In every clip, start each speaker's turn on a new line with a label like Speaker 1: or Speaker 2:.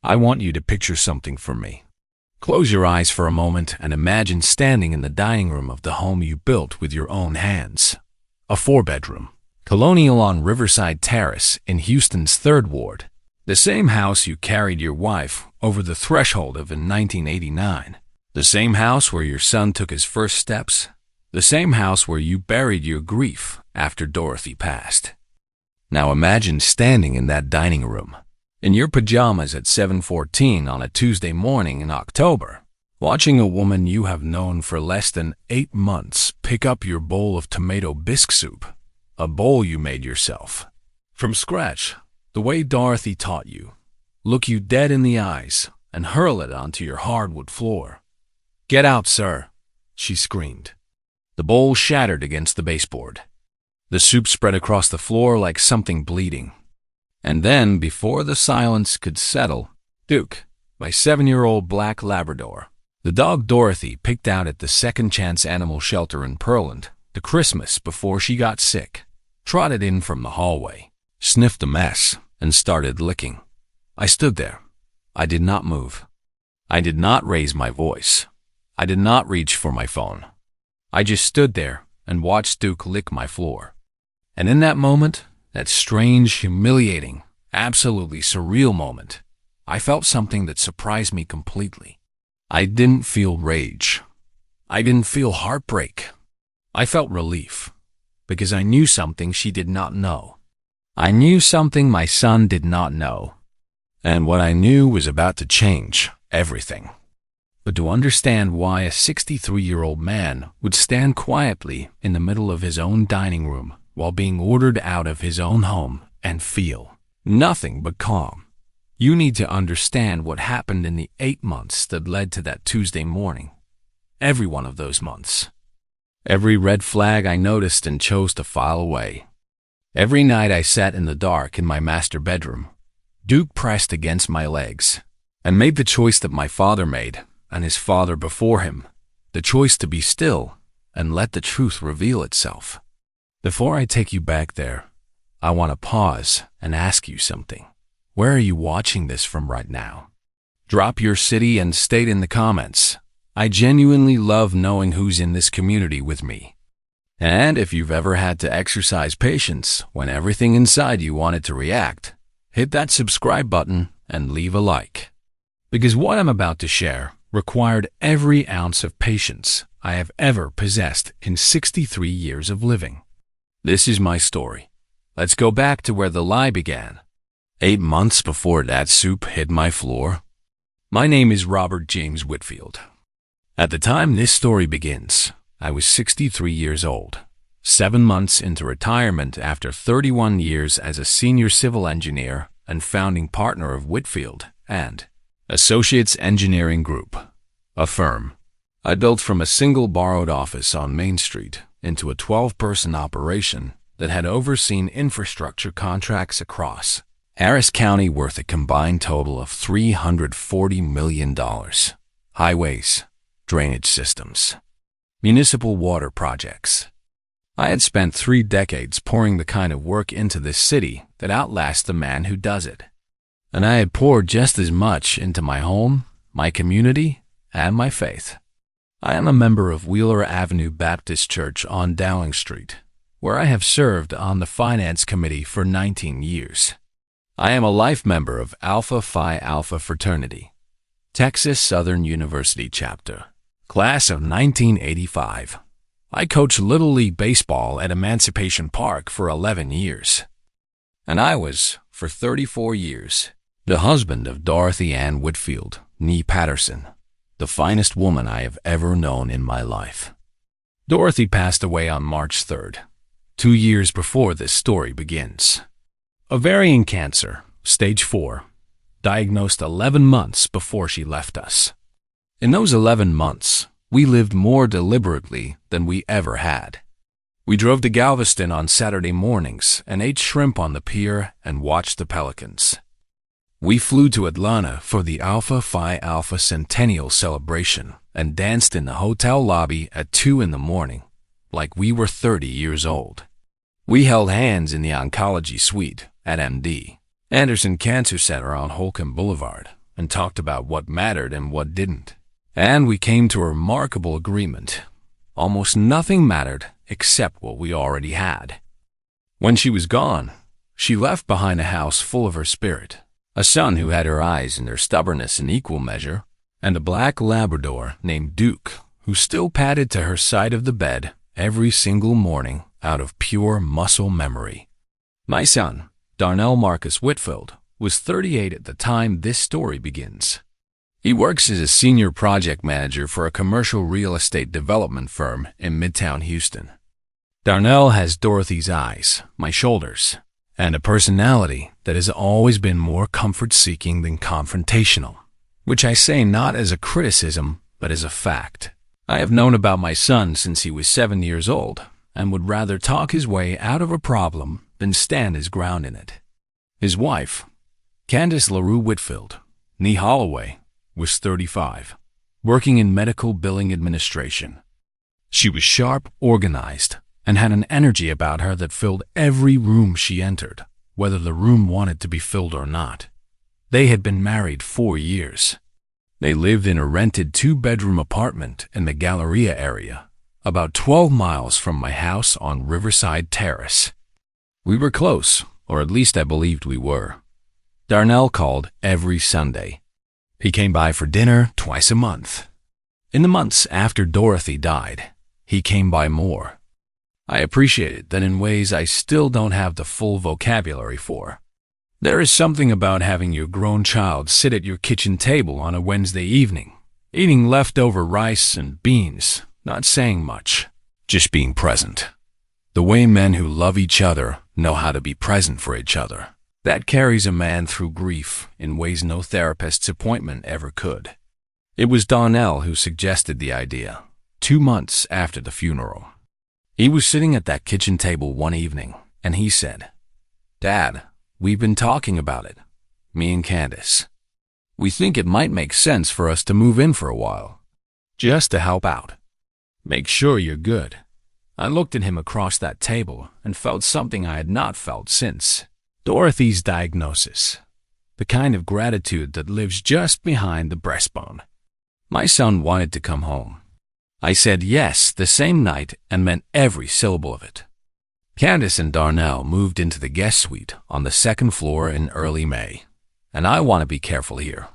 Speaker 1: I want you to picture something for me. Close your eyes for a moment and imagine standing in the dining room of the home you built with your own hands. A 4-bedroom, colonial on Riverside Terrace in Houston's 3rd Ward. The same house you carried your wife over the threshold of in 1989. The same house where your son took his first steps. The same house where you buried your grief after Dorothy passed. Now imagine standing in that dining room, in your pajamas at 7:14 on a Tuesday morning in October, watching a woman you have known for less than 8 months pick up your bowl of tomato bisque soup, a bowl you made yourself, from scratch, the way Dorothy taught you, look you dead in the eyes and hurl it onto your hardwood floor. "Get out, sir," she screamed. The bowl shattered against the baseboard. The soup spread across the floor like something bleeding. And then, before the silence could settle, Duke, my 7-year-old black Labrador, the dog Dorothy picked out at the Second Chance Animal Shelter in Pearland, the Christmas before she got sick, trotted in from the hallway, sniffed a mess, and started licking. I stood there. I did not move. I did not raise my voice. I did not reach for my phone. I just stood there and watched Duke lick my floor. And in that moment, that strange, humiliating, absolutely surreal moment, I felt something that surprised me completely. I didn't feel rage. I didn't feel heartbreak. I felt relief, because I knew something she did not know. I knew something my son did not know. And what I knew was about to change everything. But to understand why a 63-year-old man would stand quietly in the middle of his own dining room while being ordered out of his own home and feel nothing but calm, you need to understand what happened in the 8 months that led to that Tuesday morning. Every one of those months. Every red flag I noticed and chose to file away. Every night I sat in the dark in my master bedroom, Duke pressed against my legs, and made the choice that my father made, and his father before him, the choice to be still and let the truth reveal itself. Before I take you back there, I want to pause and ask you something. Where are you watching this from right now? Drop your city and state in the comments. I genuinely love knowing who's in this community with me. And if you've ever had to exercise patience when everything inside you wanted to react, hit that subscribe button and leave a like. Because what I'm about to share required every ounce of patience I have ever possessed in 63 years of living. This is my story. Let's go back to where the lie began. 8 months before that soup hit my floor. My name is Robert James Whitfield. At the time this story begins, I was 63 years old, 7 months into retirement after 31 years as a senior civil engineer and founding partner of Whitfield and Associates Engineering Group, a firm I built from a single borrowed office on Main Street into a 12-person operation that had overseen infrastructure contracts across Harris County worth a combined total of $340 million. Highways, drainage systems, municipal water projects. I had spent 3 decades pouring the kind of work into this city that outlasts the man who does it. And I had poured just as much into my home, my community, and my faith. I am a member of Wheeler Avenue Baptist Church on Dowling Street, where I have served on the finance committee for 19 years. I am a life member of Alpha Phi Alpha Fraternity, Texas Southern University Chapter, class of 1985. I coached Little League Baseball at Emancipation Park for 11 years. And I was, for 34 years, the husband of Dorothy Ann Whitfield, née Patterson, the finest woman I have ever known in my life. Dorothy passed away on March 3rd, 2 years before this story begins. Ovarian cancer, stage 4, diagnosed 11 months before she left us. In those 11 months, we lived more deliberately than we ever had. We drove to Galveston on Saturday mornings and ate shrimp on the pier and watched the pelicans. We flew to Atlanta for the Alpha Phi Alpha Centennial celebration and danced in the hotel lobby at 2 in the morning, like we were 30 years old. We held hands in the oncology suite at MD Anderson Cancer Center on Holcomb Boulevard and talked about what mattered and what didn't. And we came to a remarkable agreement. Almost nothing mattered except what we already had. When she was gone, she left behind a house full of her spirit, a son who had her eyes and her stubbornness in equal measure, and a black Labrador named Duke, who still padded to her side of the bed every single morning out of pure muscle memory. My son, Darnell Marcus Whitfield, was 38 at the time this story begins. He works as a senior project manager for a commercial real estate development firm in Midtown Houston. Darnell has Dorothy's eyes, my shoulders, and a personality that has always been more comfort-seeking than confrontational, which I say not as a criticism, but as a fact. I have known about my son since he was 7 years old and would rather talk his way out of a problem than stand his ground in it. His wife, Candace LaRue Whitfield, née Holloway, was 35, working in medical billing administration. She was sharp, organized, and had an energy about her that filled every room she entered, whether the room wanted to be filled or not. They had been married 4 years. They lived in a rented 2-bedroom apartment in the Galleria area, about 12 miles from my house on Riverside Terrace. We were close, or at least I believed we were. Darnell called every Sunday. He came by for dinner twice a month. In the months after Dorothy died, he came by more. I appreciated that in ways I still don't have the full vocabulary for. There is something about having your grown child sit at your kitchen table on a Wednesday evening, eating leftover rice and beans, not saying much, just being present. The way men who love each other know how to be present for each other. That carries a man through grief in ways no therapist's appointment ever could. It was Darnell who suggested the idea, 2 months after the funeral. He was sitting at that kitchen table one evening, and he said, "Dad, we've been talking about it, me and Candace. We think it might make sense for us to move in for a while, just to help out. Make sure you're good." I looked at him across that table and felt something I had not felt since. Dorothy's diagnosis, the kind of gratitude that lives just behind the breastbone. My son wanted to come home. I said yes the same night and meant every syllable of it. Candace and Darnell moved into the guest suite on the 2nd floor in early May. And I want to be careful here,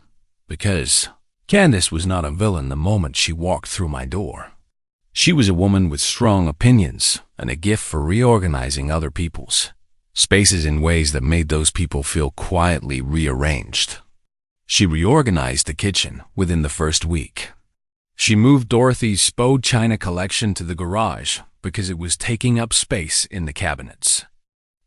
Speaker 1: because Candace was not a villain the moment she walked through my door. She was a woman with strong opinions and a gift for reorganizing other people's spaces in ways that made those people feel quietly rearranged. She reorganized the kitchen within the first week. She moved Dorothy's Spode china collection to the garage because it was taking up space in the cabinets.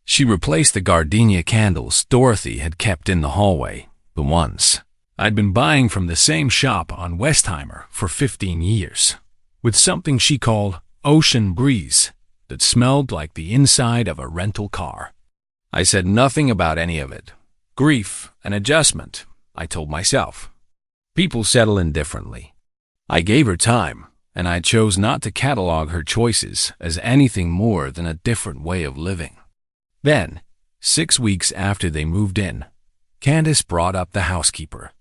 Speaker 1: She replaced the gardenia candles Dorothy had kept in the hallway, the ones I'd been buying from the same shop on Westheimer for 15 years, with something she called Ocean Breeze that smelled like the inside of a rental car. I said nothing about any of it. Grief and adjustment, I told myself. People settle in differently. I gave her time, and I chose not to catalog her choices as anything more than a different way of living. Then, 6 weeks after they moved in, Candace brought up the housekeeper.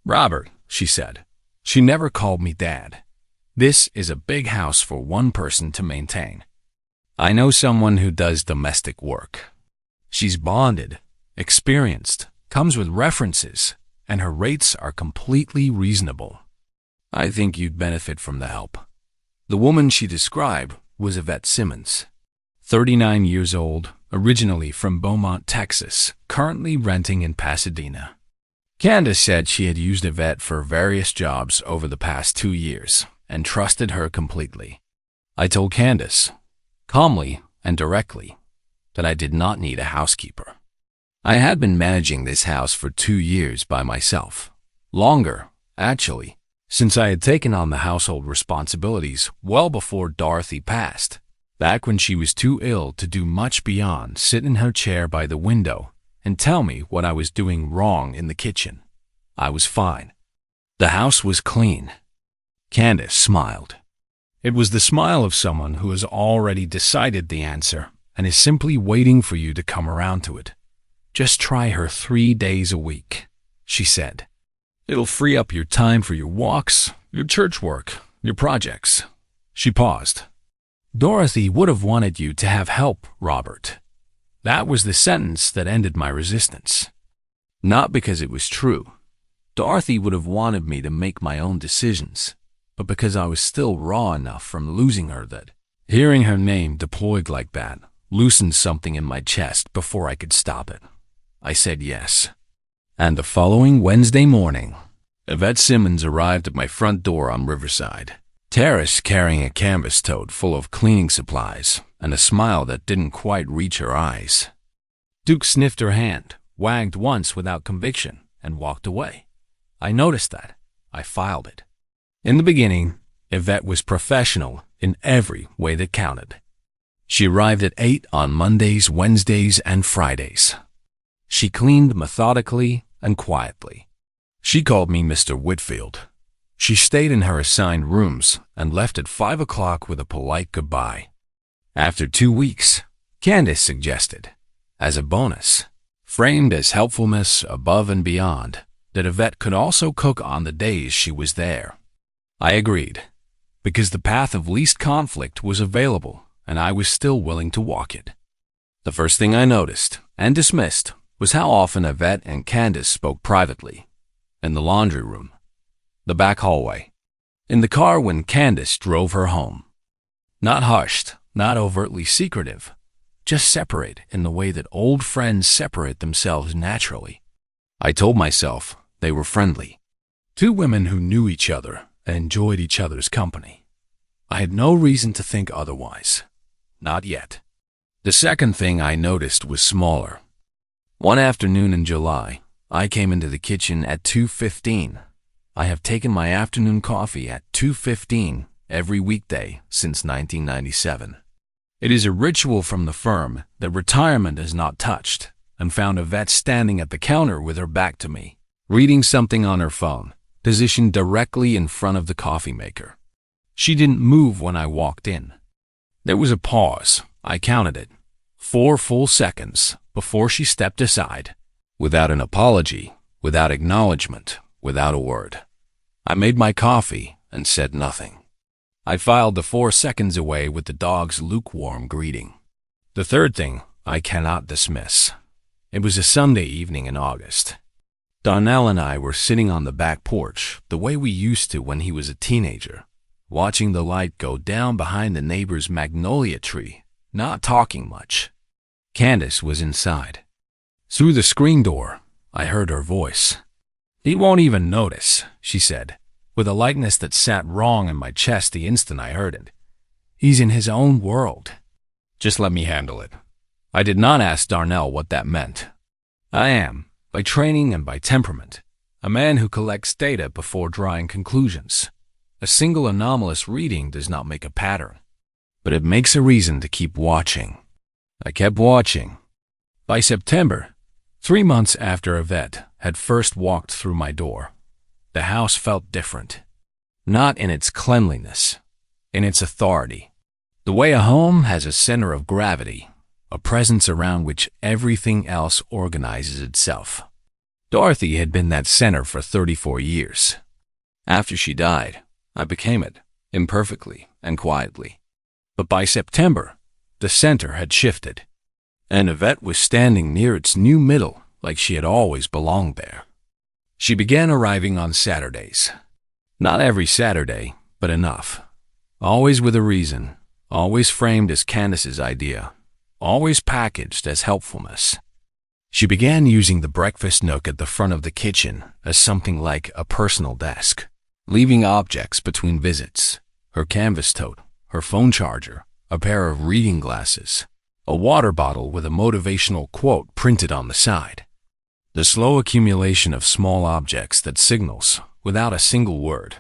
Speaker 1: "Robert," she said. She never called me Dad. "This is a big house for one person to maintain. I know someone who does domestic work. She's bonded, experienced, comes with references, and her rates are completely reasonable. I think you'd benefit from the help." The woman she described was Yvette Simmons, 39 years old, originally from Beaumont, Texas, currently renting in Pasadena. Candace said she had used Yvette for various jobs over the past 2 years and trusted her completely. I told Candace, calmly and directly, that I did not need a housekeeper. I had been managing this house for 2 years by myself. Longer, actually, since I had taken on the household responsibilities well before Dorothy passed, back when she was too ill to do much beyond sit in her chair by the window and tell me what I was doing wrong in the kitchen. I was fine. The house was clean. Candace smiled. It was the smile of someone who has already decided the answer and is simply waiting for you to come around to it. "Just try her 3 days a week," she said. It'll free up your time for your walks, your church work, your projects." She paused. "Dorothy would have wanted you to have help, Robert." That was the sentence that ended my resistance. Not because it was true. Dorothy would have wanted me to make my own decisions, but because I was still raw enough from losing her that hearing her name deployed like that loosened something in my chest before I could stop it. I said yes. And the following Wednesday morning, Yvette Simmons arrived at my front door on Riverside Terrace carrying a canvas tote full of cleaning supplies and a smile that didn't quite reach her eyes. Duke sniffed her hand, wagged once without conviction, and walked away. I noticed that. I filed it. In the beginning, Yvette was professional in every way that counted. She arrived at 8 on Mondays, Wednesdays, and Fridays. She cleaned methodically and quietly. She called me Mr. Whitfield. She stayed in her assigned rooms and left at 5 o'clock with a polite goodbye. After 2 weeks, Candace suggested, as a bonus, framed as helpfulness above and beyond, that Yvette could also cook on the days she was there. I agreed, because the path of least conflict was available and I was still willing to walk it. The first thing I noticed and dismissed was how often Yvette and Candace spoke privately. In the laundry room, the back hallway, in the car when Candace drove her home. Not hushed, not overtly secretive, just separate in the way that old friends separate themselves naturally. I told myself they were friendly. Two women who knew each other and enjoyed each other's company. I had no reason to think otherwise. Not yet. The second thing I noticed was smaller. One afternoon in July, I came into the kitchen at 2:15. I have taken my afternoon coffee at 2:15 every weekday since 1997. It is a ritual from the firm that retirement is not touched, and found Yvette standing at the counter with her back to me, reading something on her phone, positioned directly in front of the coffee maker. She didn't move when I walked in. There was a pause. I counted it. 4 full seconds before she stepped aside, without an apology, without acknowledgement, without a word. I made my coffee and said nothing. I filed the 4 seconds away with the dog's lukewarm greeting. The third thing I cannot dismiss. It was a Sunday evening in August. Darnell and I were sitting on the back porch the way we used to when he was a teenager, watching the light go down behind the neighbor's magnolia tree, not talking much. Candace was inside. Through the screen door, I heard her voice. "He won't even notice," she said, with a lightness that sat wrong in my chest the instant I heard it. "He's in his own world. Just let me handle it." I did not ask Darnell what that meant. I am, by training and by temperament, a man who collects data before drawing conclusions. A single anomalous reading does not make a pattern, but it makes a reason to keep watching. I kept watching. By September, 3 months after Yvette had first walked through my door, the house felt different. Not in its cleanliness, in its authority. The way a home has a center of gravity, a presence around which everything else organizes itself. Dorothy had been that center for 34 years. After she died, I became it, imperfectly and quietly. But by September, the center had shifted, and Yvette was standing near its new middle like she had always belonged there. She began arriving on Saturdays. Not every Saturday, but enough. Always with a reason, always framed as Candace's idea, always packaged as helpfulness. She began using the breakfast nook at the front of the kitchen as something like a personal desk, leaving objects between visits, her canvas tote, her phone charger, a pair of reading glasses, a water bottle with a motivational quote printed on the side. The slow accumulation of small objects that signals, without a single word,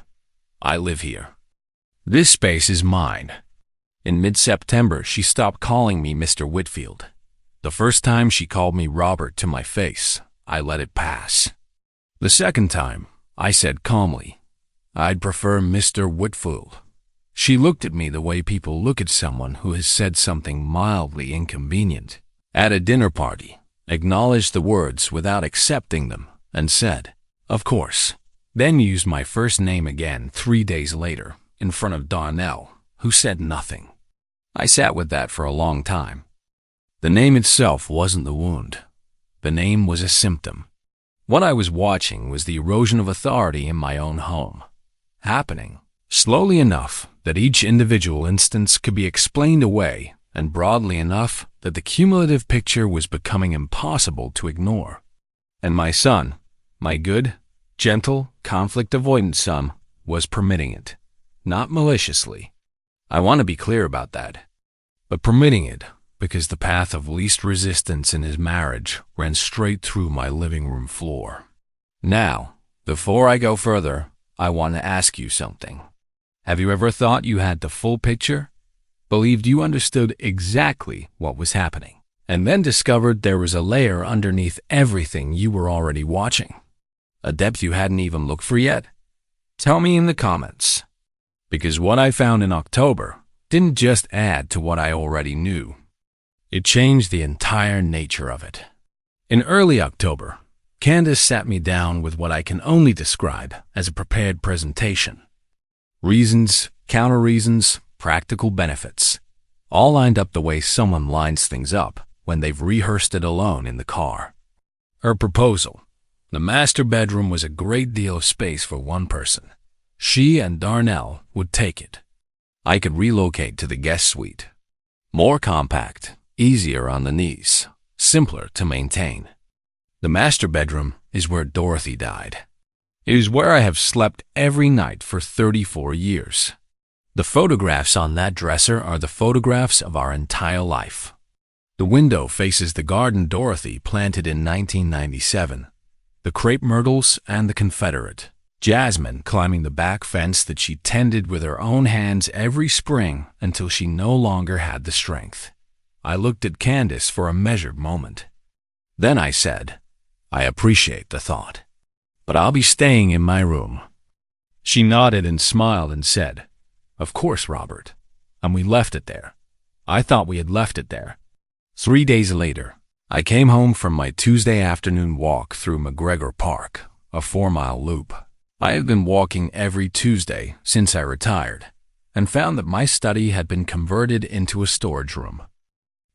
Speaker 1: "I live here. This space is mine." In mid-September, she stopped calling me Mr. Whitfield. The first time she called me Robert to my face, I let it pass. The second time, I said calmly, "I'd prefer Mr. Whitfield." She looked at me the way people look at someone who has said something mildly inconvenient at a dinner party, acknowledged the words without accepting them, and said, "Of course." then used my first name again 3 days later in front of Darnell, who said nothing. I sat with that for a long time. The name itself wasn't the wound. The name was a symptom. What I was watching was the erosion of authority in my own home, happening slowly enough that each individual instance could be explained away, and broadly enough that the cumulative picture was becoming impossible to ignore. And my son, my good, gentle, conflict-avoidant son, was permitting it, not maliciously. I want to be clear about that, but permitting it because the path of least resistance in his marriage ran straight through my living room floor. Now, before I go further, I want to ask you something. Have you ever thought you had the full picture? Believed you understood exactly what was happening, and then discovered there was a layer underneath everything you were already watching? A depth you hadn't even looked for yet? Tell me in the comments. Because what I found in October didn't just add to what I already knew. It changed the entire nature of it. In early October, Candace sat me down with what I can only describe as a prepared presentation. Reasons, counter-reasons, practical benefits, all lined up the way someone lines things up when they've rehearsed it alone in the car. Her proposal: the master bedroom was a great deal of space for one person. She and Darnell would take it. I could relocate to the guest suite. More compact, easier on the knees, simpler to maintain. The master bedroom is where Dorothy died. It is where I have slept every night for 34 years. The photographs on that dresser are the photographs of our entire life. The window faces the garden Dorothy planted in 1997, the crepe myrtles and the Confederate, Jasmine climbing the back fence that she tended with her own hands every spring until she no longer had the strength. I looked at Candace for a measured moment. Then I said, I appreciate the thought, but I'll be staying in my room. She nodded and smiled and said, Of course, Robert. And we left it there. I thought we had left it there. 3 days later, I came home from my Tuesday afternoon walk through McGregor Park, a 4-mile loop. I had been walking every Tuesday since I retired, and found that my study had been converted into a storage room.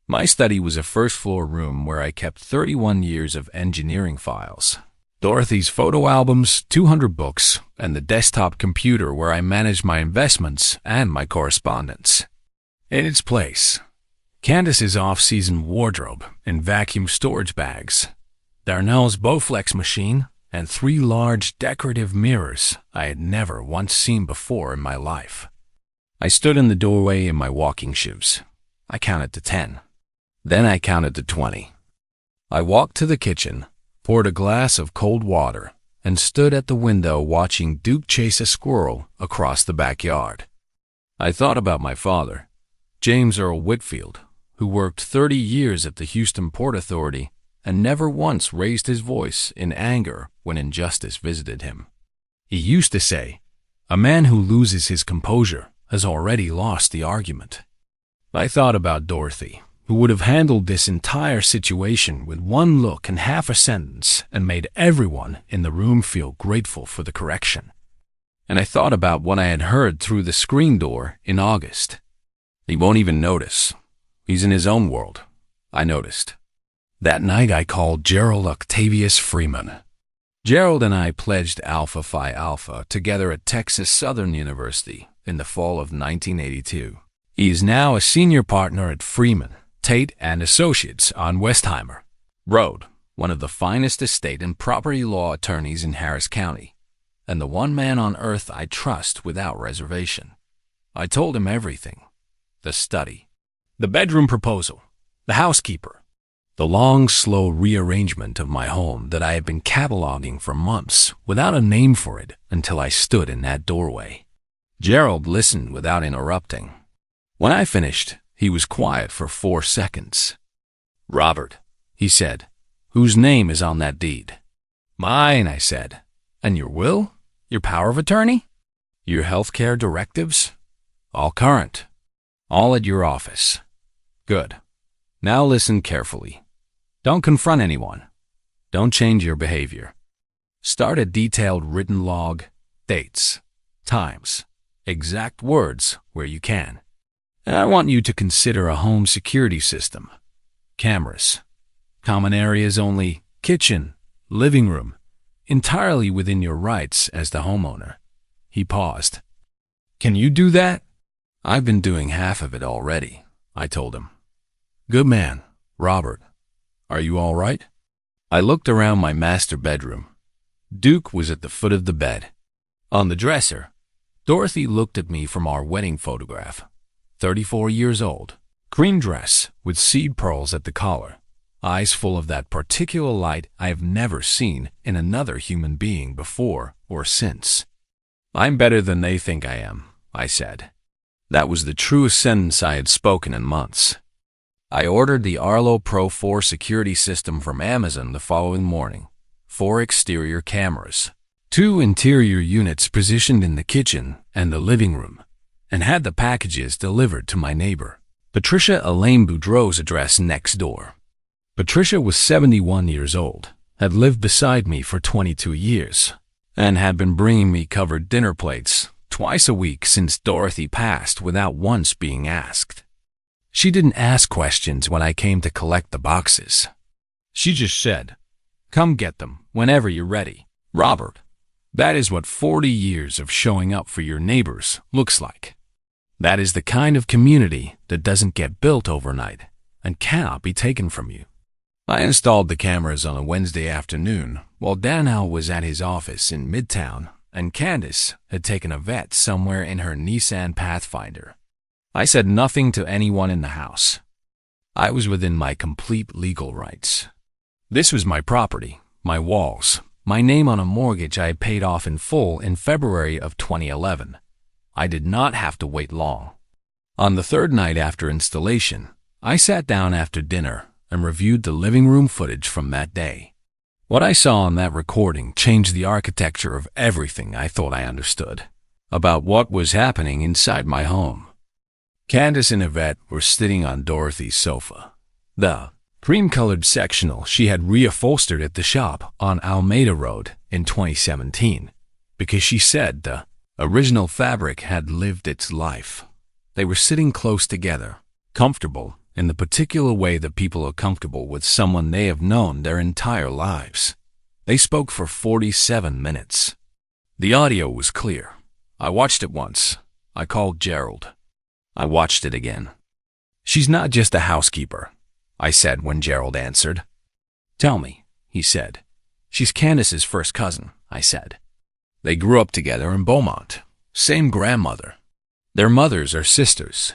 Speaker 1: My study was a first-floor room where I kept 31 years of engineering files, Dorothy's photo albums, 200 books, and the desktop computer where I managed my investments and my correspondence. In its place, Candace's off-season wardrobe in vacuum storage bags, Darnell's Bowflex machine, and 3 large decorative mirrors I had never once seen before in my life. I stood in the doorway in my walking shoes. I counted to 10. Then I counted to 20. I walked to the kitchen, poured a glass of cold water, and stood at the window watching Duke chase a squirrel across the backyard. I thought about my father, James Earl Whitfield, who worked 30 years at the Houston Port Authority and never once raised his voice in anger when injustice visited him. He used to say, "A man who loses his composure has already lost the argument." I thought about Dorothy, who would have handled this entire situation with one look and half a sentence and made everyone in the room feel grateful for the correction. And I thought about what I had heard through the screen door in August. He won't even notice. He's in his own world, I noticed. That night I called Gerald Octavius Freeman. Gerald and I pledged Alpha Phi Alpha together at Texas Southern University in the fall of 1982. He is now a senior partner at Freeman, Tate and Associates on Westheimer Road, one of the finest estate and property law attorneys in Harris County, and the one man on earth I trust without reservation. I told him everything. The study, the bedroom proposal, the housekeeper, the long, slow rearrangement of my home that I had been cataloging for months without a name for it until I stood in that doorway. Gerald listened without interrupting. When I finished, he was quiet for 4 seconds. "Robert," he said, "whose name is on that deed?" "Mine," I said. "And your will? Your power of attorney? Your healthcare directives?" "All current. All at your office." "Good. Now listen carefully. Don't confront anyone. Don't change your behavior. Start a detailed written log, dates, times, exact words where you can. And I want you to consider a home security system. Cameras. Common areas only, kitchen, living room, entirely within your rights as the homeowner. He paused. Can you do that? I've been doing half of it already, I told him. Good man, Robert. Are you all right? I looked around my master bedroom. Duke was at the foot of the bed. On the dresser, Dorothy looked at me from our wedding photograph. 34 years old, cream dress with seed pearls at the collar, eyes full of that particular light I have never seen in another human being before or since. I'm better than they think I am, I said. That was the truest sentence I had spoken in months. I ordered the Arlo Pro 4 security system from Amazon the following morning. 4 exterior cameras, 2 interior units positioned in the kitchen and the living room, and had the packages delivered to my neighbor, Patricia Elaine Boudreau's address next door. Patricia was 71 years old, had lived beside me for 22 years, and had been bringing me covered dinner plates twice a week since Dorothy passed without once being asked. She didn't ask questions when I came to collect the boxes. She just said, "Come get them whenever you're ready, Robert." That is what 40 years of showing up for your neighbors looks like. That is the kind of community that doesn't get built overnight and cannot be taken from you. I installed the cameras on a Wednesday afternoon while Daniel was at his office in Midtown and Candace had taken a vet somewhere in her Nissan Pathfinder. I said nothing to anyone in the house. I was within my complete legal rights. This was my property, my walls, my name on a mortgage I had paid off in full in February of 2011. I did not have to wait long. On the third night after installation, I sat down after dinner and reviewed the living room footage from that day. What I saw on that recording changed the architecture of everything I thought I understood about what was happening inside my home. Candace and Yvette were sitting on Dorothy's sofa. The cream-colored sectional she had reupholstered at the shop on Alameda Road in 2017 because she said the original fabric had lived its life. They were sitting close together, comfortable in the particular way that people are comfortable with someone they have known their entire lives. They spoke for 47 minutes. The audio was clear. I watched it once. I called Gerald. I watched it again. "She's not just a housekeeper," I said when Gerald answered. "Tell me," he said. "She's Candace's first cousin," I said. "They grew up together in Beaumont. Same grandmother. Their mothers are sisters."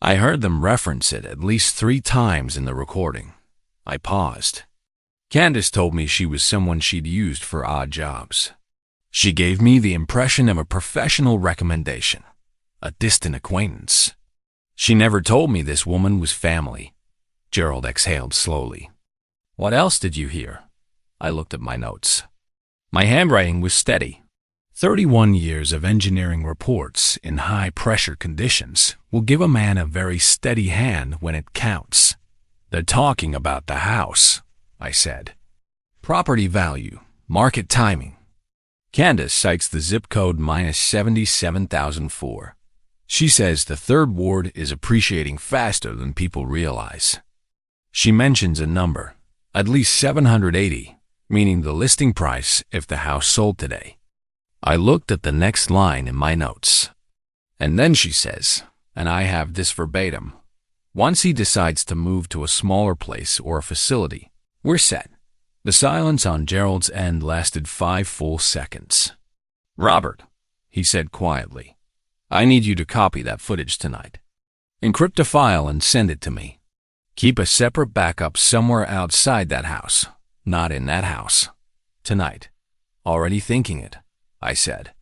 Speaker 1: I heard them reference it at least 3 times in the recording. I paused. Candace told me she was someone she'd used for odd jobs. She gave me the impression of a professional recommendation, a distant acquaintance. She never told me this woman was family. Gerald exhaled slowly. "What else did you hear?" I looked at my notes. My handwriting was steady. 31 years of engineering reports in high-pressure conditions will give a man a very steady hand when it counts. "They're talking about the house," I said. "Property value, market timing." Candace cites the zip code -77,004. She says the third ward is appreciating faster than people realize. She mentions a number, at least 780, meaning the listing price if the house sold today. I looked at the next line in my notes. And then she says, and I have this verbatim, "Once he decides to move to a smaller place or a facility, we're set." The silence on Gerald's end lasted 5 full seconds. "Robert," he said quietly, "I need you to copy that footage tonight. Encrypt a file and send it to me. Keep a separate backup somewhere outside that house, not in that house. Tonight." "Already thinking it," I said.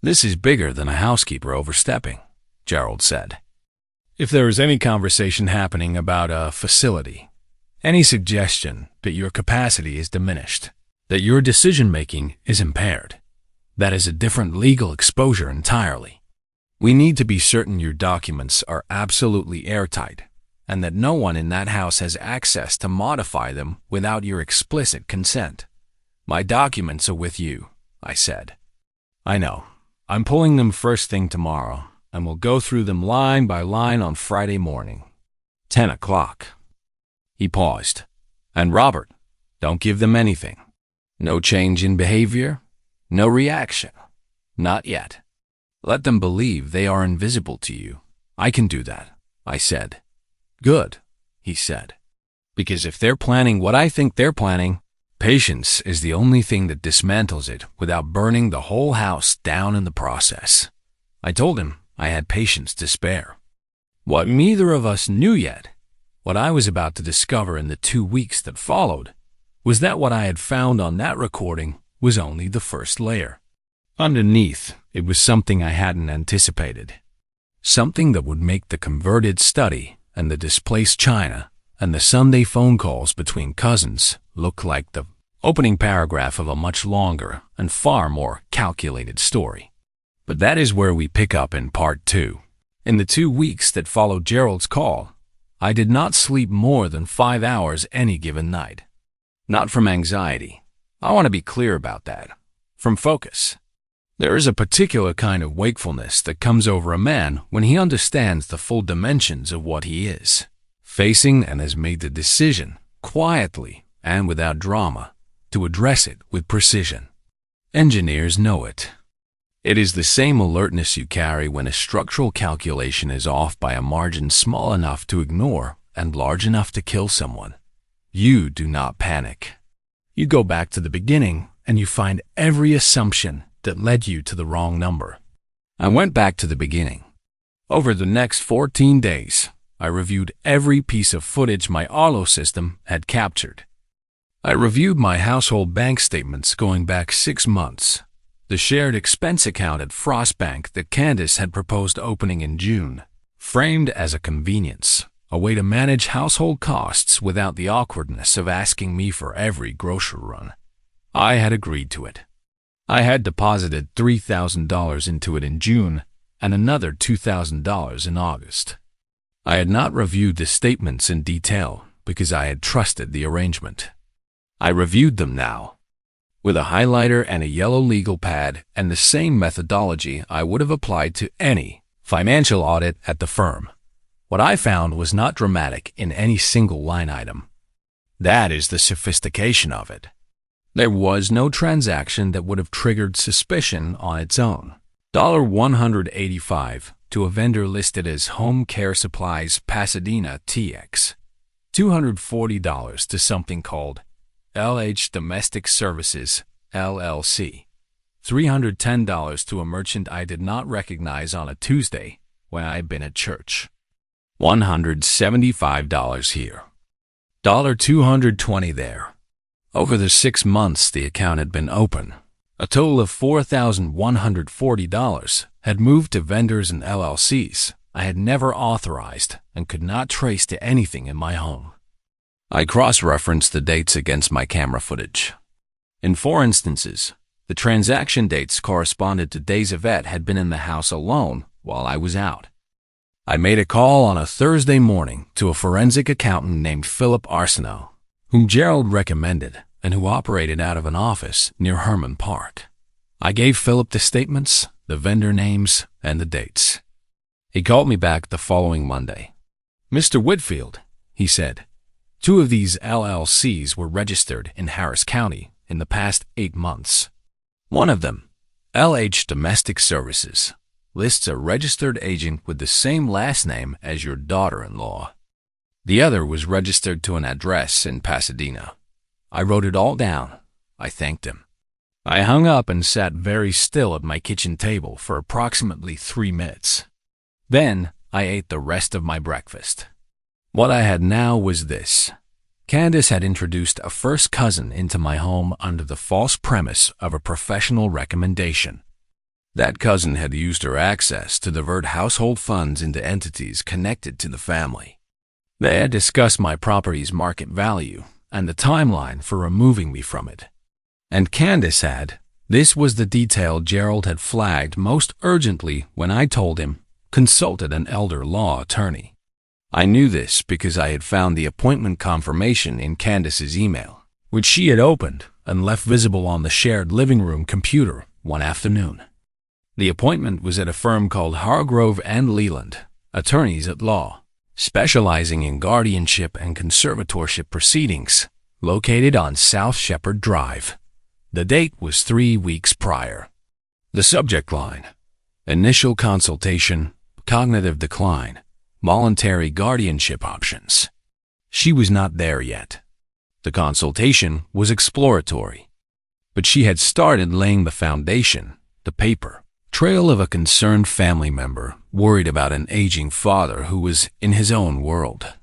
Speaker 1: "This is bigger than a housekeeper overstepping," Gerald said. "If there is any conversation happening about a facility, any suggestion that your capacity is diminished, that your decision-making is impaired, that is a different legal exposure entirely. We need to be certain your documents are absolutely airtight and that no one in that house has access to modify them without your explicit consent. My documents are with you, I said. I know. I'm pulling them first thing tomorrow, and we'll go through them line by line on Friday morning. 10 o'clock. He paused. And Robert, don't give them anything. No change in behavior? No reaction? Not yet. Let them believe they are invisible to you. I can do that, I said. Good, he said. Because if they're planning what I think they're planning, patience is the only thing that dismantles it without burning the whole house down in the process. I told him I had patience to spare. What neither of us knew yet, what I was about to discover in the 2 weeks that followed, was that what I had found on that recording was only the first layer. Underneath, it was something I hadn't anticipated. Something that would make the converted study and the displaced china and the Sunday phone calls between cousins look like the opening paragraph of a much longer and far more calculated story. But that is where we pick up in part 2. In the 2 weeks that followed Gerald's call, I did not sleep more than 5 hours any given night. Not from anxiety. I want to be clear about that. From focus. There is a particular kind of wakefulness that comes over a man when he understands the full dimensions of what he is facing and has made the decision, quietly and without drama, to address it with precision. Engineers know it. It is the same alertness you carry when a structural calculation is off by a margin small enough to ignore and large enough to kill someone. You do not panic. You go back to the beginning and you find every assumption that led you to the wrong number. I went back to the beginning. Over the next 14 days, I reviewed every piece of footage my Arlo system had captured. I reviewed my household bank statements going back 6 months, the shared expense account at Frost Bank that Candace had proposed opening in June, framed as a convenience, a way to manage household costs without the awkwardness of asking me for every grocery run. I had agreed to it. I had deposited $3,000 into it in June and another $2,000 in August. I had not reviewed the statements in detail because I had trusted the arrangement. I reviewed them now, with a highlighter and a yellow legal pad and the same methodology I would have applied to any financial audit at the firm. What I found was not dramatic in any single line item. That is the sophistication of it. There was no transaction that would have triggered suspicion on its own. $185 to a vendor listed as Home Care Supplies Pasadena TX. $240 to something called LH Domestic Services, LLC. $310 to a merchant I did not recognize on a Tuesday when I had been at church. $175 here. $220 there. Over the 6 months the account had been open, a total of $4,140 had moved to vendors and LLCs I had never authorized and could not trace to anything in my home. I cross-referenced the dates against my camera footage. In 4 instances, the transaction dates corresponded to days Yvette had been in the house alone while I was out. I made a call on a Thursday morning to a forensic accountant named Philip Arsenault, whom Gerald recommended and who operated out of an office near Herman Park. I gave Philip the statements, the vendor names, and the dates. He called me back the following Monday. "Mr. Whitfield," he said, "2 of these LLCs were registered in Harris County in the past 8 months. One of them, LH Domestic Services, lists a registered agent with the same last name as your daughter-in-law. The other was registered to an address in Pasadena. I wrote it all down. I thanked him. I hung up and sat very still at my kitchen table for approximately 3 minutes. Then I ate the rest of my breakfast. What I had now was this. Candace had introduced a first cousin into my home under the false premise of a professional recommendation. That cousin had used her access to divert household funds into entities connected to the family. They had discussed my property's market value and the timeline for removing me from it. And Candace had. This was the detail Gerald had flagged most urgently when I told him, consulted an elder law attorney. I knew this because I had found the appointment confirmation in Candace's email, which she had opened, and left visible on the shared living room computer one afternoon. The appointment was at a firm called Hargrove and Leland, attorneys at law, specializing in guardianship and conservatorship proceedings, located on South Shepherd Drive. The date was 3 weeks prior. The subject line: initial consultation, cognitive decline, voluntary guardianship options. She was not there yet. The consultation was exploratory, but she had started laying the foundation, the paper trail of a concerned family member worried about an aging father who was in his own world,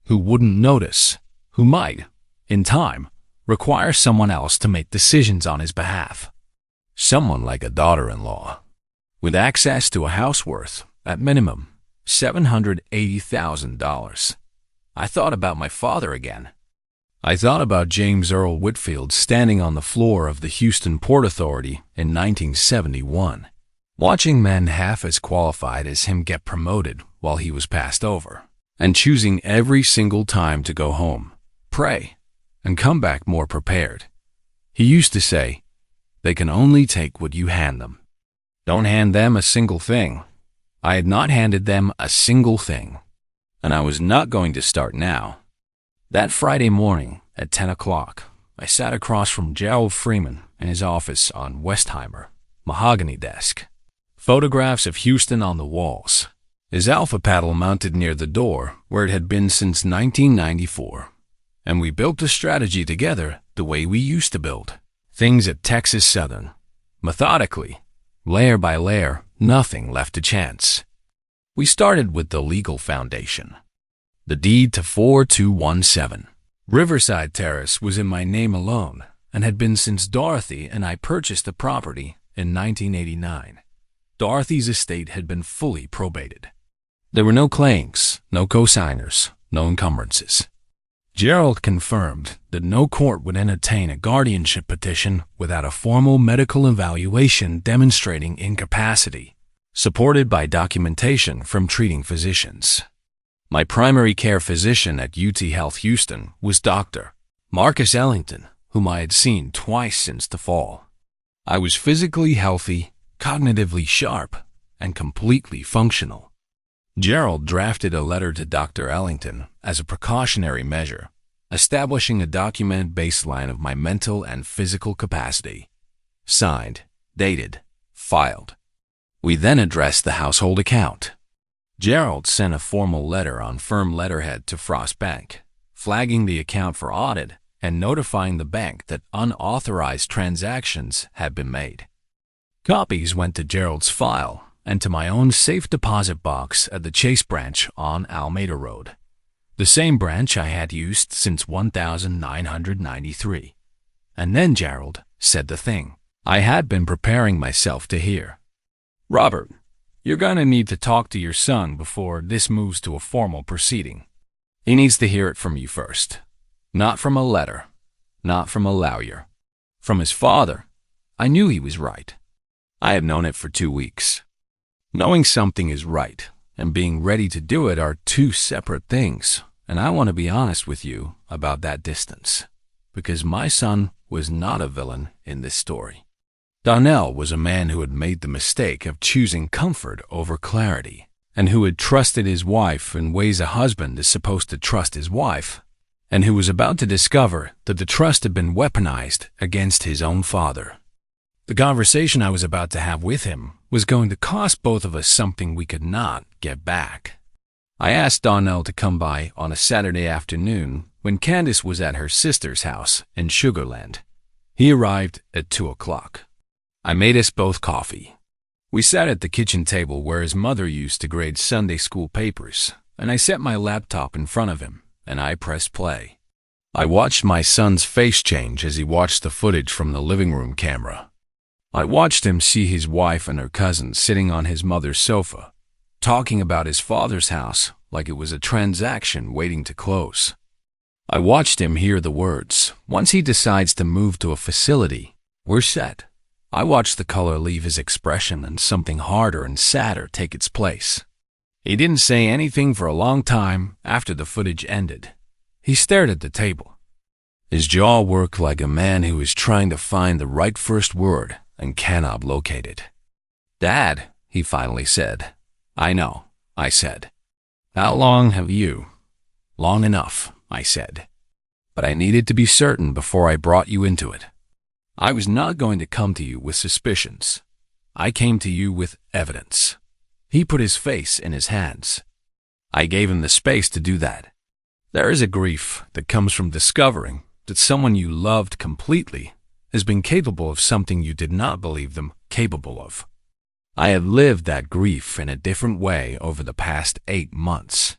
Speaker 1: who wouldn't notice, who might, in time, require someone else to make decisions on his behalf. Someone like a daughter-in-law, with access to a house worth, at minimum, $780,000. I thought about my father again. I thought about James Earl Whitfield standing on the floor of the Houston Port Authority in 1971, watching men half as qualified as him get promoted while he was passed over, and choosing every single time to go home, pray, and come back more prepared. He used to say, "They can only take what you hand them. Don't hand them a single thing." I had not handed them a single thing, and I was not going to start now. That Friday morning at 10 o'clock, I sat across from Gerald Freeman in his office on Westheimer, mahogany desk. Photographs of Houston on the walls. His alpha paddle mounted near the door where it had been since 1994. And we built a strategy together the way we used to build things at Texas Southern, methodically, layer by layer, nothing left to chance. We started with the legal foundation. The deed to 4217. Riverside Terrace was in my name alone and had been since Dorothy and I purchased the property in 1989. Dorothy's estate had been fully probated. There were no claims, no co-signers, no encumbrances. Gerald confirmed that no court would entertain a guardianship petition without a formal medical evaluation demonstrating incapacity, supported by documentation from treating physicians. My primary care physician at UT Health Houston was Dr. Marcus Ellington, whom I had seen twice since the fall. I was physically healthy, cognitively sharp, and completely functional. Gerald drafted a letter to Dr. Ellington as a precautionary measure, establishing a documented baseline of my mental and physical capacity. Signed, dated, filed. We then addressed the household account. Gerald sent a formal letter on firm letterhead to Frost Bank, flagging the account for audit and notifying the bank that unauthorized transactions had been made. Copies went to Gerald's file and to my own safe deposit box at the Chase branch on Alameda Road, the same branch I had used since 1993. And then Gerald said the thing I had been preparing myself to hear. "Robert, you're going to need to talk to your son before this moves to a formal proceeding. He needs to hear it from you first. Not from a letter, not from a lawyer. From his father. I knew he was right. I have known it for 2 weeks. Knowing something is right and being ready to do it are two separate things, and I want to be honest with you about that distance, because my son was not a villain in this story. Donnell was a man who had made the mistake of choosing comfort over clarity, and who had trusted his wife in ways a husband is supposed to trust his wife, and who was about to discover that the trust had been weaponized against his own father. The conversation I was about to have with him was going to cost both of us something we could not get back. I asked Donnell to come by on a Saturday afternoon when Candace was at her sister's house in Sugar Land. He arrived at 2 o'clock. I made us both coffee. We sat at the kitchen table where his mother used to grade Sunday school papers, and I set my laptop in front of him, and I pressed play. I watched my son's face change as he watched the footage from the living room camera. I watched him see his wife and her cousin sitting on his mother's sofa, talking about his father's house like it was a transaction waiting to close. I watched him hear the words, "Once he decides to move to a facility, we're set." I watched the color leave his expression and something harder and sadder take its place. He didn't say anything for a long time after the footage ended. He stared at the table. His jaw worked like a man who is trying to find the right first word and cannot locate it. "Dad," he finally said. "I know," I said. "How long have you?" "Long enough," I said. "But I needed to be certain before I brought you into it. I was not going to come to you with suspicions. I came to you with evidence." He put his face in his hands. I gave him the space to do that. There is a grief that comes from discovering that someone you loved completely has been capable of something you did not believe them capable of. I have lived that grief in a different way over the past 8 months.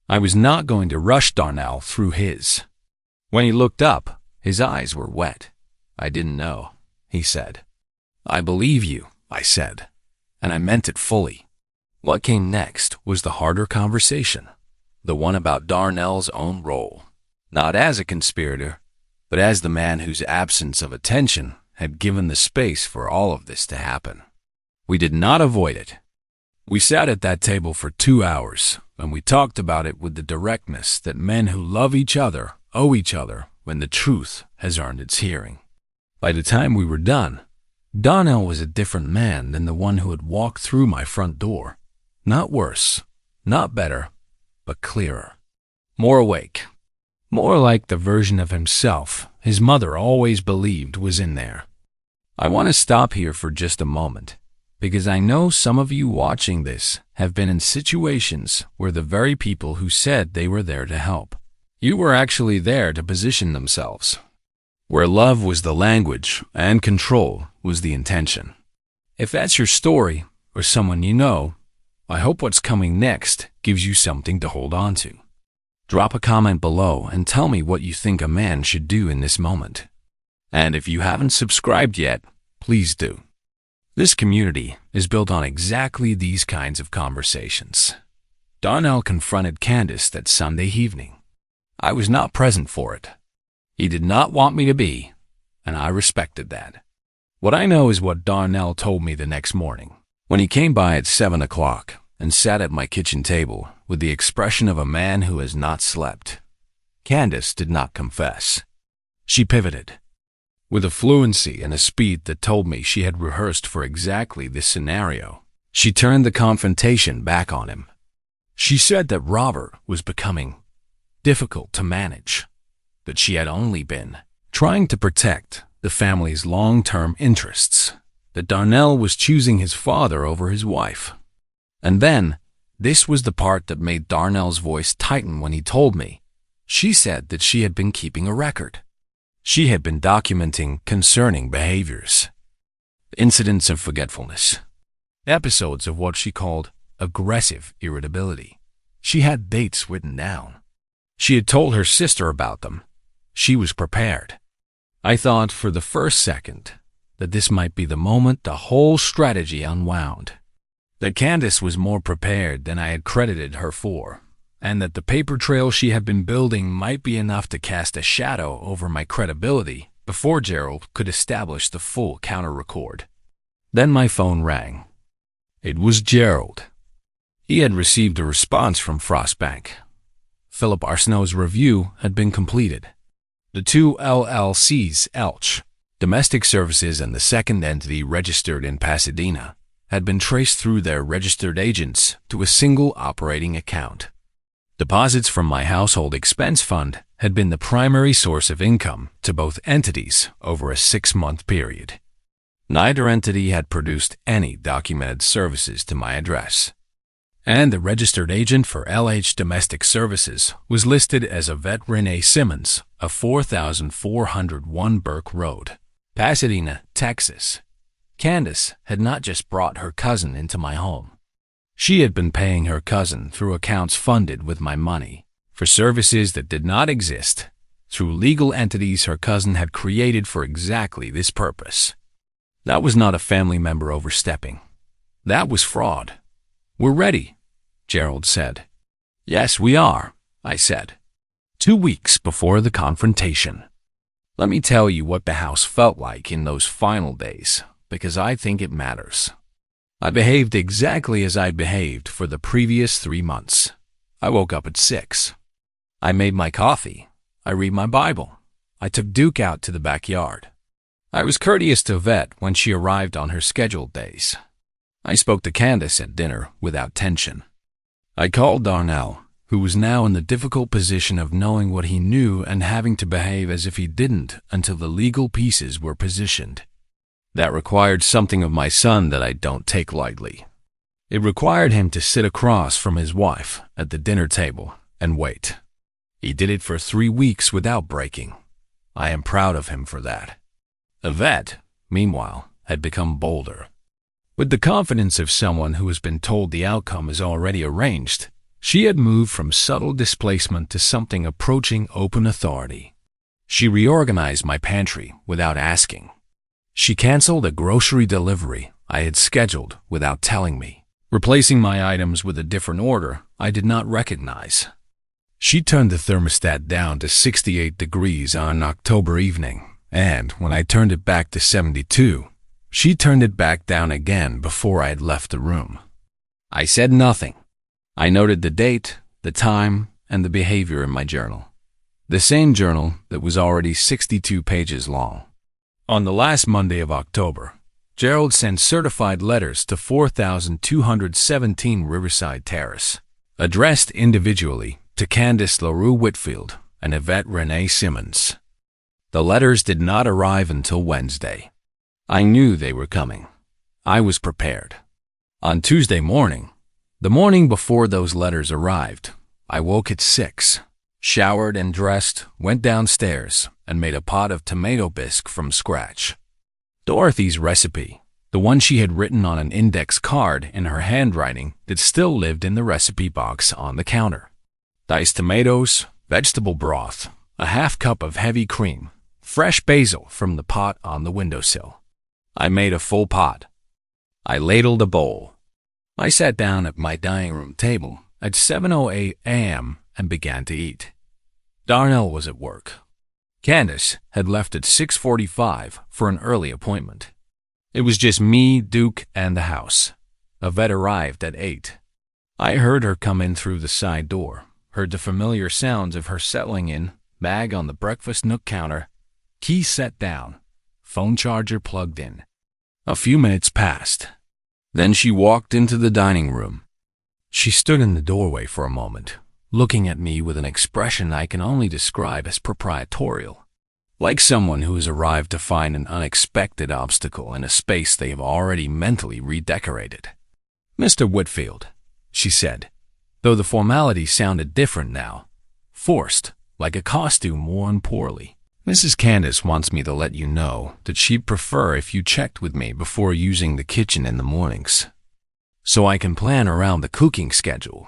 Speaker 1: I was not going to rush Darnell through his. When he looked up, his eyes were wet. "I didn't know," he said. "I believe you," I said, and I meant it fully. What came next was the harder conversation, the one about Darnell's own role, not as a conspirator, but as the man whose absence of attention had given the space for all of this to happen. We did not avoid it. We sat at that table for 2 hours, and we talked about it with the directness that men who love each other owe each other when the truth has earned its hearing. By the time we were done, Darnell was a different man than the one who had walked through my front door. Not worse, not better, but clearer. More awake. More like the version of himself his mother always believed was in there. I want to stop here for just a moment, because I know some of you watching this have been in situations where the very people who said they were there to help, you were actually there to position themselves, where love was the language and control was the intention. If that's your story or someone you know, I hope what's coming next gives you something to hold on to. Drop a comment below and tell me what you think a man should do in this moment. And if you haven't subscribed yet, please do. This community is built on exactly these kinds of conversations. Darnell confronted Candace that Sunday evening. I was not present for it. He did not want me to be, and I respected that. What I know is what Darnell told me the next morning, when he came by at 7 o'clock and sat at my kitchen table with the expression of a man who has not slept. Candace did not confess. She pivoted, with a fluency and a speed that told me she had rehearsed for exactly this scenario. She turned the confrontation back on him. She said that Robert was becoming difficult to manage, that she had only been trying to protect the family's long-term interests, that Darnell was choosing his father over his wife. And then, this was the part that made Darnell's voice tighten when he told me. She said that she had been keeping a record. She had been documenting concerning behaviors, incidents of forgetfulness, episodes of what she called aggressive irritability. She had dates written down. She had told her sister about them. She was prepared. I thought for the first second that this might be the moment the whole strategy unwound, that Candace was more prepared than I had credited her for, and that the paper trail she had been building might be enough to cast a shadow over my credibility before Gerald could establish the full counter-record. Then my phone rang. It was Gerald. He had received a response from Frostbank. Philip Arsenault's review had been completed. The 2 LLCs, Elch, Domestic Services, and the second entity registered in Pasadena, had been traced through their registered agents to a single operating account. Deposits from my household expense fund had been the primary source of income to both entities over a 6-month period. Neither entity had produced any documented services to my address, and the registered agent for LH Domestic Services was listed as Yvette Renee Simmons of 4401 Burke Road, Pasadena, Texas. Candace had not just brought her cousin into my home. She had been paying her cousin through accounts funded with my money for services that did not exist, through legal entities her cousin had created for exactly this purpose. That was not a family member overstepping. That was fraud. "We're ready," Gerald said. "Yes, we are," I said. 2 weeks before the confrontation. Let me tell you what the house felt like in those final days, because I think it matters. I behaved exactly as I'd behaved for the previous 3 months. I woke up at 6. I made my coffee. I read my Bible. I took Duke out to the backyard. I was courteous to Yvette when she arrived on her scheduled days. I spoke to Candace at dinner without tension. I called Darnell, who was now in the difficult position of knowing what he knew and having to behave as if he didn't until the legal pieces were positioned. That required something of my son that I don't take lightly. It required him to sit across from his wife at the dinner table and wait. He did it for 3 weeks without breaking. I am proud of him for that. Yvette, meanwhile, had become bolder. With the confidence of someone who has been told the outcome is already arranged, she had moved from subtle displacement to something approaching open authority. She reorganized my pantry without asking. She canceled a grocery delivery I had scheduled without telling me, replacing my items with a different order I did not recognize. She turned the thermostat down to 68 degrees on October evening, and when I turned it back to 72, she turned it back down again before I had left the room. I said nothing. I noted the date, the time, and the behavior in my journal. The same journal that was already 62 pages long. On the last Monday of October, Gerald sent certified letters to 4,217 Riverside Terrace, addressed individually to Candace LaRue Whitfield and Yvette Renee Simmons. The letters did not arrive until Wednesday. I knew they were coming. I was prepared. On Tuesday morning, the morning before those letters arrived, I woke at 6, showered and dressed, went downstairs, and made a pot of tomato bisque from scratch. Dorothy's recipe, the one she had written on an index card in her handwriting that still lived in the recipe box on the counter. Diced tomatoes, vegetable broth, a half cup of heavy cream, fresh basil from the pot on the windowsill. I made a full pot. I ladled a bowl. I sat down at my dining room table at 7:08 a.m. and began to eat. Darnell was at work. Candace had left at 6:45 for an early appointment. It was just me, Duke, and the house. Yvette arrived at 8. I heard her come in through the side door, heard the familiar sounds of her settling in, bag on the breakfast nook counter, key set down, phone charger plugged in. A few minutes passed. Then she walked into the dining room. She stood in the doorway for a moment, looking at me with an expression I can only describe as proprietorial, like someone who has arrived to find an unexpected obstacle in a space they have already mentally redecorated. "Mr. Whitfield," she said, though the formality sounded different now, forced, like a costume worn poorly. "Mrs. Candace wants me to let you know that she'd prefer if you checked with me before using the kitchen in the mornings, so I can plan around the cooking schedule."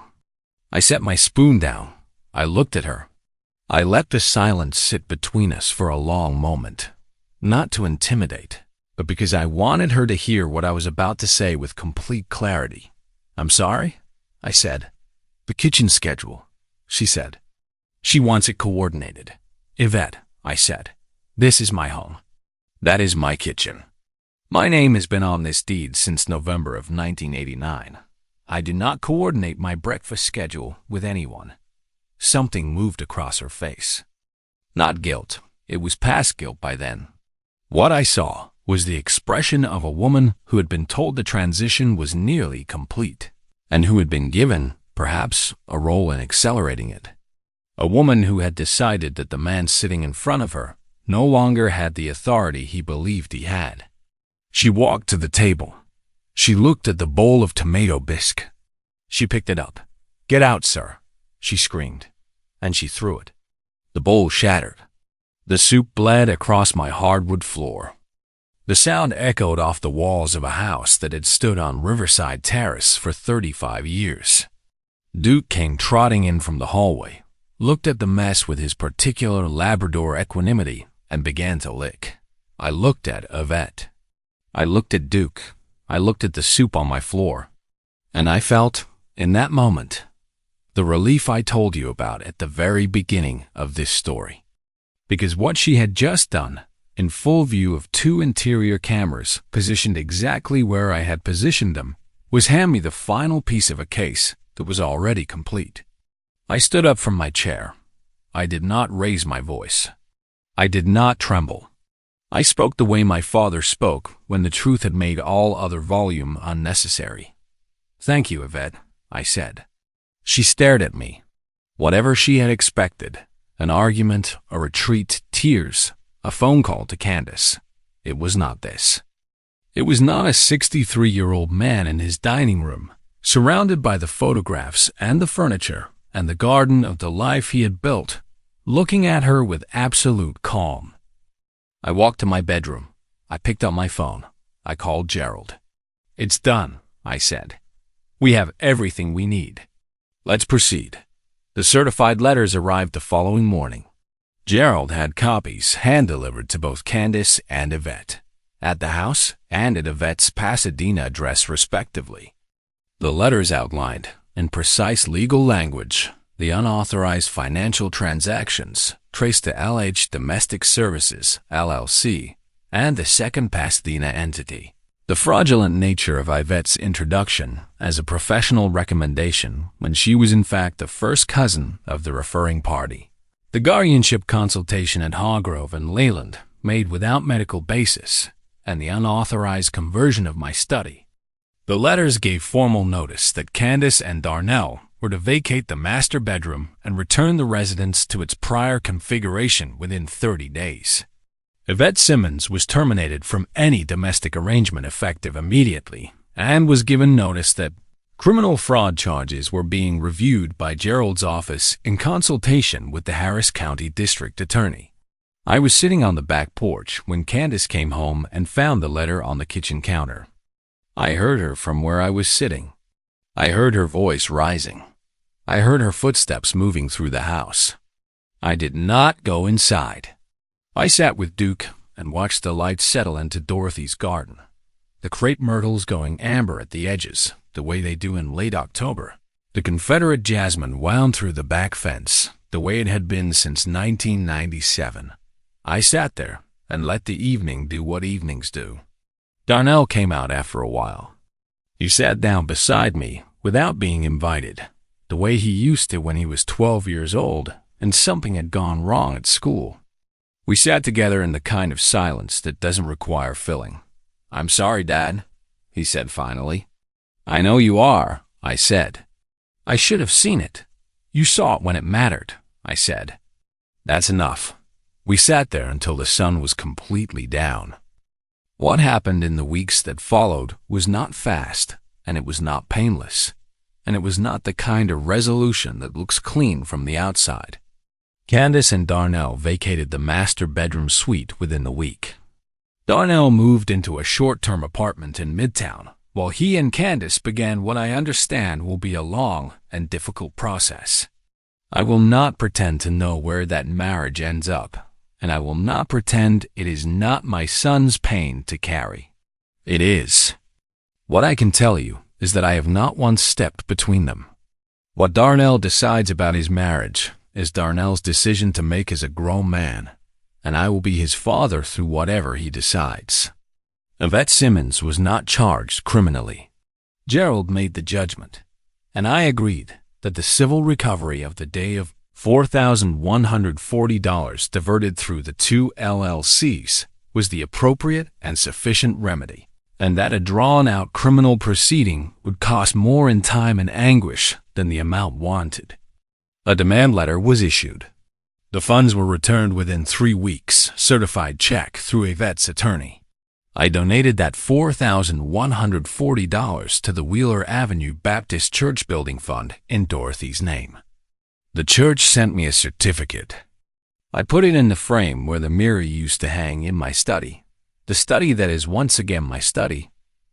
Speaker 1: I set my spoon down. I looked at her. I let the silence sit between us for a long moment, not to intimidate, but because I wanted her to hear what I was about to say with complete clarity. "I'm sorry," I said. "The kitchen schedule," she said. "She wants it coordinated." "Yvette," I said, "this is my home. That is my kitchen. My name has been on this deed since November of 1989. I do not coordinate my breakfast schedule with anyone." Something moved across her face. Not guilt. It was past guilt by then. What I saw was the expression of a woman who had been told the transition was nearly complete, and who had been given, perhaps, a role in accelerating it. A woman who had decided that the man sitting in front of her no longer had the authority he believed he had. She walked to the table. She looked at the bowl of tomato bisque. She picked it up. "Get out, sir," she screamed, and she threw it. The bowl shattered. The soup bled across my hardwood floor. The sound echoed off the walls of a house that had stood on Riverside Terrace for 35 years. Duke came trotting in from the hallway, looked at the mess with his particular Labrador equanimity, and began to lick. I looked at Yvette. I looked at Duke. I looked at the soup on my floor. And I felt, in that moment, the relief I told you about at the very beginning of this story. Because what she had just done, in full view of 2 interior cameras positioned exactly where I had positioned them, was hand me the final piece of a case that was already complete. I stood up from my chair. I did not raise my voice. I did not tremble. I spoke the way my father spoke when the truth had made all other volume unnecessary. "Thank you, Yvette," I said. She stared at me. Whatever she had expected, an argument, a retreat, tears, a phone call to Candace, it was not this. It was not a 63-year-old man in his dining room, surrounded by the photographs and the furniture and the garden of the life he had built, looking at her with absolute calm. I walked to my bedroom. I picked up my phone. I called Gerald. "It's done," I said. "We have everything we need. Let's proceed." The certified letters arrived the following morning. Gerald had copies hand-delivered to both Candace and Yvette, at the house and at Yvette's Pasadena address respectively. The letters outlined, in precise legal language, the unauthorized financial transactions traced to LH Domestic Services, LLC, and the second Pasadena entity. The fraudulent nature of Yvette's introduction as a professional recommendation when she was in fact the first cousin of the referring party. The guardianship consultation at Hargrove and Leyland made without medical basis, and the unauthorized conversion of my study. The letters gave formal notice that Candace and Darnell were to vacate the master bedroom and return the residence to its prior configuration within 30 days. Yvette Simmons was terminated from any domestic arrangement effective immediately and was given notice that criminal fraud charges were being reviewed by Gerald's office in consultation with the Harris County District Attorney. I was sitting on the back porch when Candace came home and found the letter on the kitchen counter. I heard her from where I was sitting. I heard her voice rising. I heard her footsteps moving through the house. I did not go inside. I sat with Duke and watched the light settle into Dorothy's garden, the crepe myrtles going amber at the edges, the way they do in late October. The Confederate jasmine wound through the back fence, the way it had been since 1997. I sat there and let the evening do what evenings do. Darnell came out after a while. He sat down beside me without being invited, the way he used to when he was 12 years old and something had gone wrong at school. We sat together in the kind of silence that doesn't require filling. "I'm sorry, Dad," he said finally. "I know you are," I said. "I should have seen it. You saw it when it mattered," I said. "That's enough." We sat there until the sun was completely down. What happened in the weeks that followed was not fast, and it was not painless, and it was not the kind of resolution that looks clean from the outside. Candace and Darnell vacated the master bedroom suite within the week. Darnell moved into a short-term apartment in Midtown, while he and Candace began what I understand will be a long and difficult process. I will not pretend to know where that marriage ends up, and I will not pretend it is not my son's pain to carry. It is. What I can tell you is that I have not once stepped between them. What Darnell decides about his marriage is Darnell's decision to make as a grown man, and I will be his father through whatever he decides. Yvette Simmons was not charged criminally. Gerald made the judgment, and I agreed that the civil recovery of the day of $4,140 diverted through the two LLCs was the appropriate and sufficient remedy, and that a drawn-out criminal proceeding would cost more in time and anguish than the amount wanted. A demand letter was issued. The funds were returned within 3 weeks, certified check through Yvette's attorney. I donated that $4,140 to the Wheeler Avenue Baptist Church Building Fund in Dorothy's name. The church sent me a certificate. I put it in the frame where the mirror used to hang in my study, the study that is once again my study,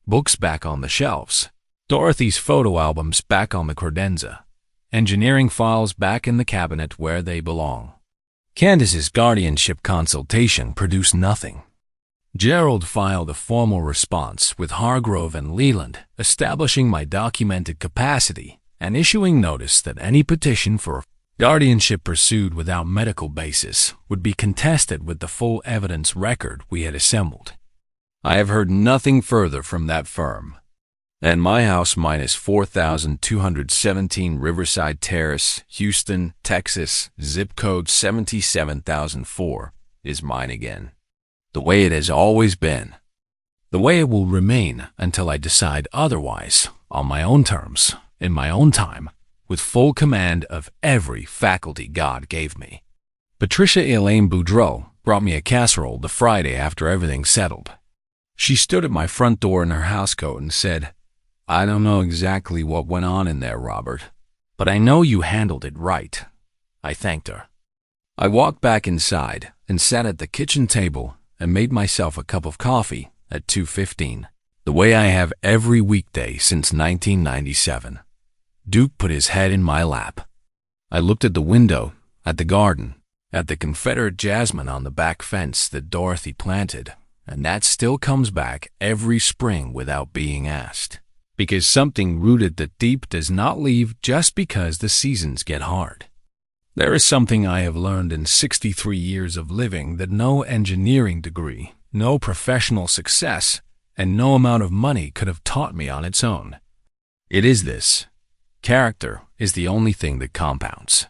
Speaker 1: books back on the shelves, Dorothy's photo albums back on the credenza, engineering files back in the cabinet where they belong. Candace's guardianship consultation produced nothing. Gerald filed a formal response with Hargrove and Leland, establishing my documented capacity and issuing notice that any petition for guardianship pursued without medical basis would be contested with the full evidence record we had assembled. I have heard nothing further from that firm. And my house minus 4,217 Riverside Terrace, Houston, Texas, zip code 77004, is mine again. The way it has always been. The way it will remain until I decide otherwise, on my own terms, in my own time, with full command of every faculty God gave me. Patricia Elaine Boudreau brought me a casserole the Friday after everything settled. She stood at my front door in her housecoat and said, "I don't know exactly what went on in there, Robert, but I know you handled it right." I thanked her. I walked back inside and sat at the kitchen table and made myself a cup of coffee at 2:15, the way I have every weekday since 1997. Duke put his head in my lap. I looked at the window, at the garden, at the Confederate jasmine on the back fence that Dorothy planted, and that still comes back every spring without being asked. Because something rooted that deep does not leave just because the seasons get hard. There is something I have learned in 63 years of living that no engineering degree, no professional success, and no amount of money could have taught me on its own. It is this: character is the only thing that compounds.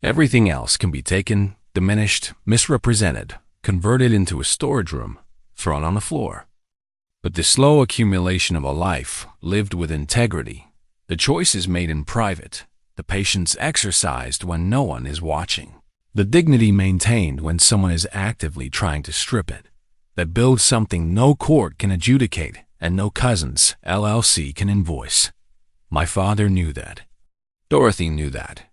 Speaker 1: Everything else can be taken, diminished, misrepresented, converted into a storage room, thrown on the floor. But the slow accumulation of a life lived with integrity, the choices made in private, the patience exercised when no one is watching, the dignity maintained when someone is actively trying to strip it, that builds something no court can adjudicate and no Cousins LLC can invoice. My father knew that. Dorothy knew that.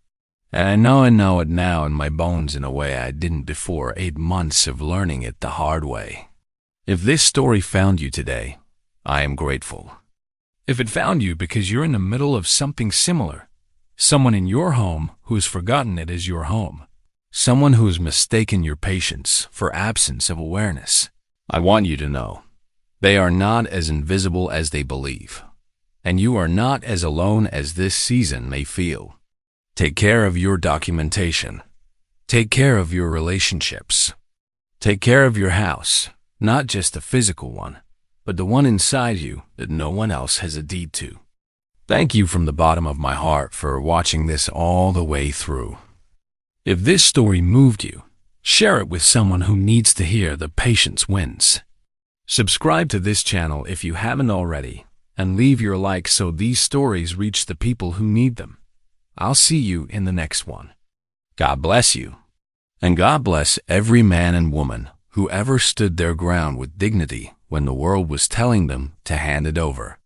Speaker 1: And I know it now in my bones in a way I didn't before 8 months of learning it the hard way. If this story found you today, I am grateful. If it found you because you're in the middle of something similar, someone in your home who has forgotten it is your home, someone who has mistaken your patience for absence of awareness, I want you to know, they are not as invisible as they believe, and you are not as alone as this season may feel. Take care of your documentation. Take care of your relationships. Take care of your house, not just the physical one, but the one inside you that no one else has a deed to. Thank you from the bottom of my heart for watching this all the way through. If this story moved you, share it with someone who needs to hear that patience wins. Subscribe to this channel if you haven't already, and leave your like so these stories reach the people who need them. I'll see you in the next one. God bless you. And God bless every man and woman who ever stood their ground with dignity when the world was telling them to hand it over.